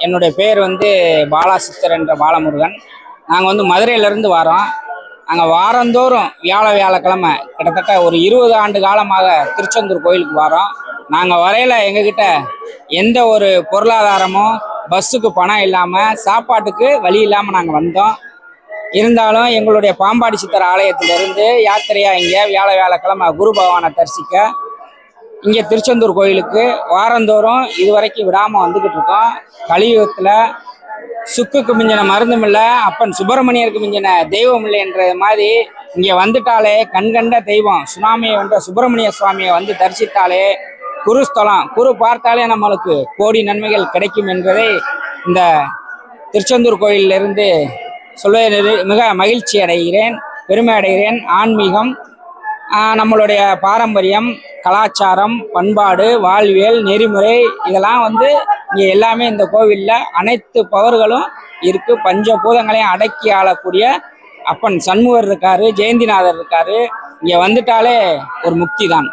என்னுடைய பேர் வந்து பாலாசித்தர் என்ற பாலமுருகன். நாங்கள் வந்து மதுரையிலேருந்து வரோம். நாங்கள் வாரந்தோறும் வியாழக்கிழமை கிட்டத்தட்ட ஒரு 20 ஆண்டு காலமாக திருச்செந்தூர் கோயிலுக்கு வரோம். நாங்கள் வரையில் எங்ககிட்ட எந்த ஒரு பொருளாதாரமோ பஸ்ஸுக்கு பணம் இல்லாமல் சாப்பாட்டுக்கு வழி இல்லாமல் நாங்கள் வந்தோம். இருந்தாலும் எங்களுடைய பாம்பாடி சித்தர் ஆலயத்திலிருந்து யாத்திரையாக இங்கே வியாழக்கிழமை குரு பகவானை தரிசிக்க இங்கே திருச்செந்தூர் கோயிலுக்கு வாரந்தோறும் இதுவரைக்கும் விடாமல் வந்துக்கிட்டு இருக்கோம். கலியுகத்தில் சுக்குக்கு மிஞ்சின மருந்தும் இல்லை, அப்பன் சுப்பிரமணியருக்கு மிஞ்சின தெய்வம் இல்லை என்ற மாதிரி இங்கே வந்துட்டாலே கண்கண்ட தெய்வம் சுனாமியை வென்ற சுப்பிரமணிய சுவாமியை வந்து தரிசித்தாலே குருஸ்தலம் குரு பார்த்தாலே நம்மளுக்கு கோடி நன்மைகள் கிடைக்கும் என்பதை இந்த திருச்செந்தூர் கோயிலிருந்து சொல்வதில் மிக மகிழ்ச்சி அடைகிறேன், பெருமை அடைகிறேன். ஆன்மீகம், நம்மளுடைய பாரம்பரியம், கலாச்சாரம், பண்பாடு, வாழ்வியல், நெறிமுறை இதெல்லாம் வந்து இங்கே எல்லாமே இந்த கோவிலில் அனைத்து பவர்களும் இருக்குது. பஞ்சபூதங்களையும் அடக்கி ஆளக்கூடிய அப்பன் சண்முகர் இருக்காரு, ஜெயந்திநாதர் இருக்காரு. இங்கே வந்துட்டாலே ஒரு முக்தி தான்.